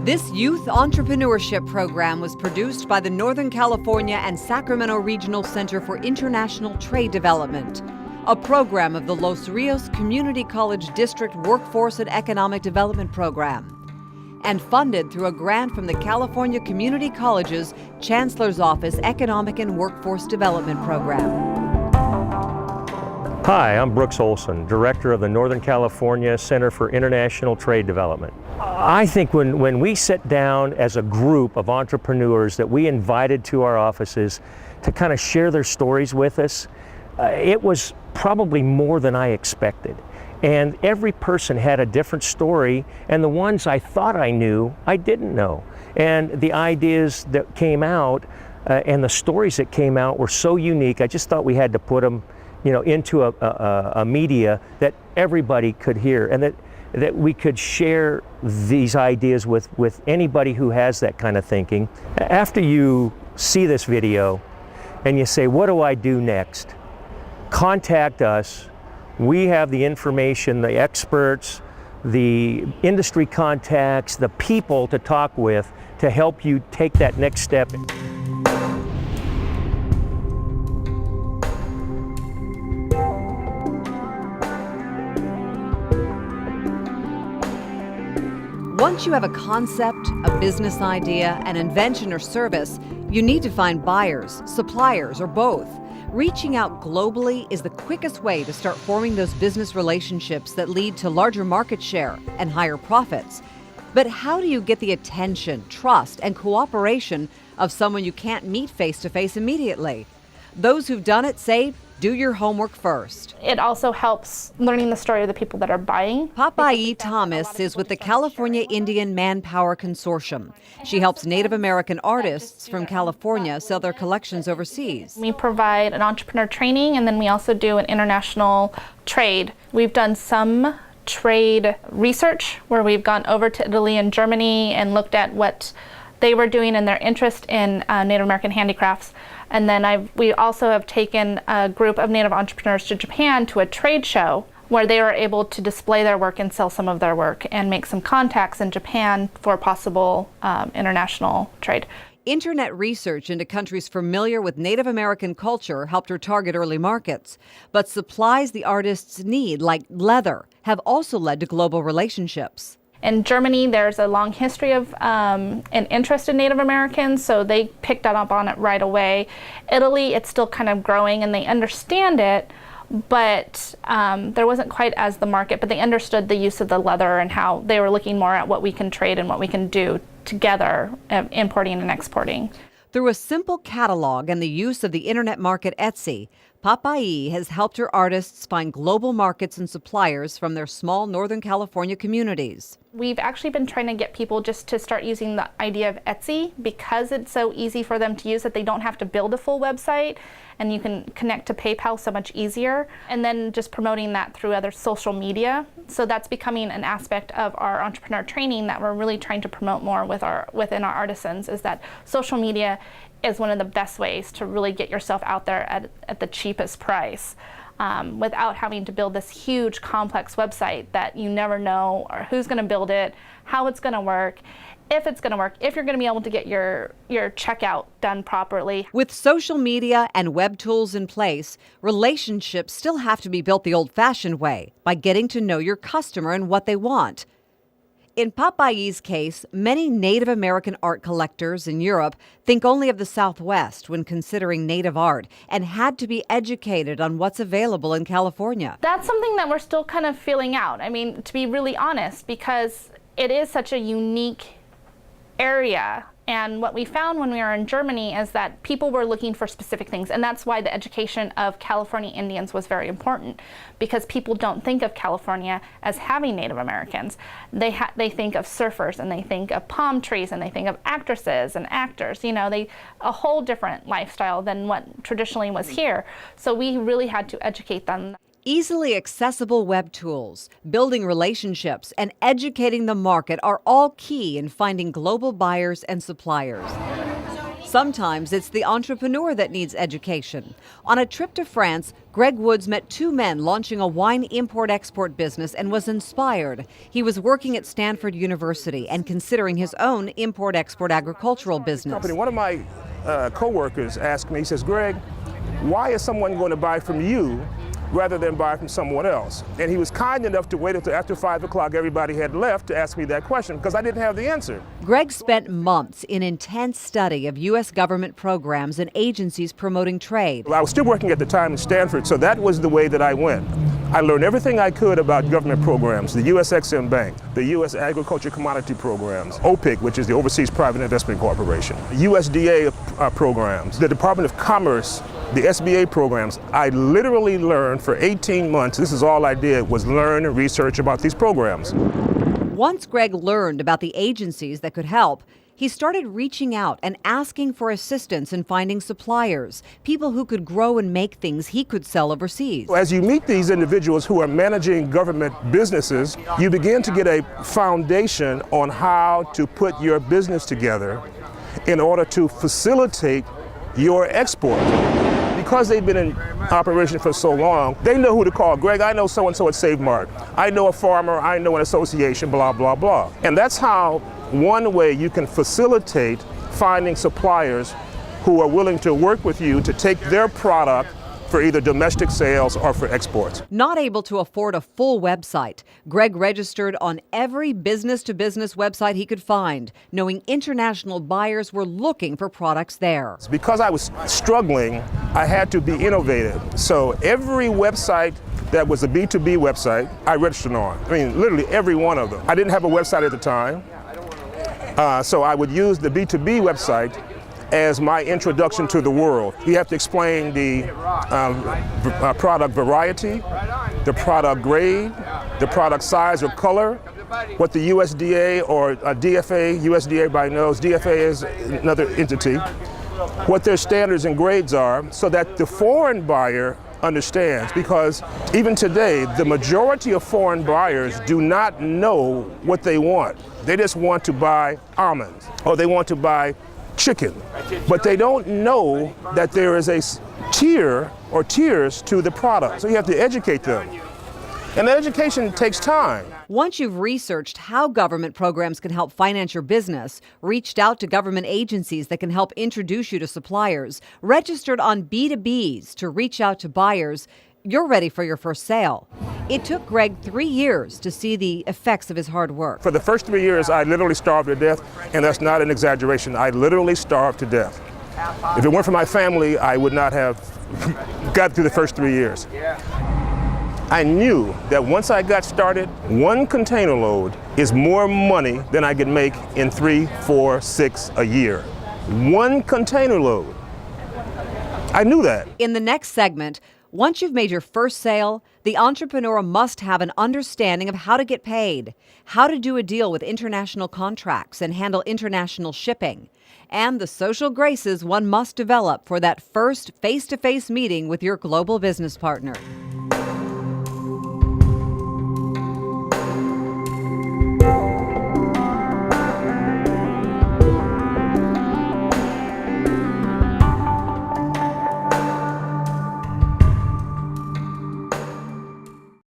This youth entrepreneurship program was produced by the Northern California and Sacramento Regional Center for International Trade Development, a program of the Los Rios Community College District Workforce and Economic Development Program, and funded through a grant from the California Community College's Chancellor's Office Economic and Workforce Development Program. Hi, I'm Brooks Olson, Director of the Northern California Center for International Trade Development. I think when we sit down as a group of entrepreneurs that we invited to our offices to kind of share their stories with us, it was probably more than I expected. And every person had a different story, and the ones I thought I knew, I didn't know. And the ideas that came out and the stories that came out were so unique, I just thought we had to put them into a media that everybody could hear, and that we could share these ideas with anybody who has that kind of thinking. After you see this video and you say, what do I do next? Contact us. We have the information, the experts, the industry contacts, the people to talk with to help you take that next step. Once you have a concept, a business idea, an invention or service, you need to find buyers, suppliers, or both. Reaching out globally is the quickest way to start forming those business relationships that lead to larger market share and higher profits. But how do you get the attention, trust, and cooperation of someone you can't meet face-to-face immediately? Those who've done it say, do your homework first. It also helps learning the story of the people that are buying. Papai Thomas is with the California Indian Manpower Consortium. She helps Native American artists from California sell their collections overseas. We provide an entrepreneur training, and then we also do an international trade. We've done some trade research where we've gone over to Italy and Germany and looked at what they were doing and their interest in Native American handicrafts. And then we also have taken a group of Native entrepreneurs to Japan to a trade show where they were able to display their work and sell some of their work and make some contacts in Japan for possible international trade. Internet research into countries familiar with Native American culture helped her target early markets. But supplies the artists need, like leather, have also led to global relationships. In Germany, there's a long history of an interest in Native Americans, so they picked up on it right away. Italy, it's still kind of growing and they understand it, but there wasn't quite as the market, but they understood the use of the leather and how they were looking more at what we can trade and what we can do together, importing and exporting. Through a simple catalog and the use of the internet market Etsy, Papai has helped her artists find global markets and suppliers from their small Northern California communities. We've actually been trying to get people just to start using the idea of Etsy because it's so easy for them to use that they don't have to build a full website, and you can connect to PayPal so much easier, and then just promoting that through other social media. So that's becoming an aspect of our entrepreneur training that we're really trying to promote more within our artisans, is that social media is one of the best ways to really get yourself out there at the cheapest price without having to build this huge complex website that you never know or who's going to build it, how it's going to work, if it's going to work, if you're going to be able to get your checkout done properly. With social media and web tools in place, relationships still have to be built the old-fashioned way, by getting to know your customer and what they want. In Papai's case, many Native American art collectors in Europe think only of the Southwest when considering Native art and had to be educated on what's available in California. That's something that we're still kind of feeling out. I mean, to be really honest, because it is such a unique area. And what we found when we were in Germany is that people were looking for specific things, and that's why the education of California Indians was very important, because people don't think of California as having Native Americans. They think of surfers, and they think of palm trees, and they think of actresses and actors, a whole different lifestyle than what traditionally was here. So we really had to educate them. Easily accessible web tools, building relationships, and educating the market are all key in finding global buyers and suppliers. Sometimes it's the entrepreneur that needs education. On a trip to France, Greg Woods met two men launching a wine import-export business and was inspired. He was working at Stanford University and considering his own import-export agricultural business. One of my co-workers asked me, he says, Greg, why is someone going to buy from you rather than buy from someone else? And he was kind enough to wait until after 5 o'clock everybody had left to ask me that question because I didn't have the answer. Greg spent months in intense study of U.S. government programs and agencies promoting trade. I was still working at the time in Stanford, so that was the way that I went. I learned everything I could about government programs, the U.S. Exim Bank, the U.S. Agriculture Commodity Programs, OPIC, which is the Overseas Private Investment Corporation, USDA programs, the Department of Commerce, the SBA programs. I literally learned for 18 months, this is all I did, was learn and research about these programs. Once Greg learned about the agencies that could help, he started reaching out and asking for assistance in finding suppliers, people who could grow and make things he could sell overseas. As you meet these individuals who are managing government businesses, you begin to get a foundation on how to put your business together in order to facilitate your export. Because they've been in operation for so long, they know who to call. Greg, I know so-and-so at Save Mart. I know a farmer, I know an association, blah, blah, blah. And that's how one way you can facilitate finding suppliers who are willing to work with you to take their product for either domestic sales or for exports. Not able to afford a full website, Greg registered on every business-to-business website he could find, knowing international buyers were looking for products there. Because I was struggling, I had to be innovative. So every website that was a B2B website, I registered on. I mean, literally every one of them. I didn't have a website at the time, so I would use the B2B website as my introduction to the world. You have to explain the product variety, the product grade, the product size or color, what the USDA or DFA, USDA everybody knows, DFA is another entity, what their standards and grades are so that the foreign buyer understands, because even today, the majority of foreign buyers do not know what they want. They just want to buy almonds or they want to buy chicken, but they don't know that there is a tier or tiers to the product. So you have to educate them. And the education takes time. Once you've researched how government programs can help finance your business, reached out to government agencies that can help introduce you to suppliers, registered on B2Bs to reach out to buyers, you're ready for your first sale. It took Greg 3 years to see the effects of his hard work. For the first 3 years, I literally starved to death, and that's not an exaggeration. I literally starved to death. If it weren't for my family, I would not have got through the first 3 years. I knew that once I got started, one container load is more money than I could make in 3, 4, 6 a year. One container load. I knew that. In the next segment, once you've made your first sale, the entrepreneur must have an understanding of how to get paid, how to do a deal with international contracts and handle international shipping, and the social graces one must develop for that first face-to-face meeting with your global business partner.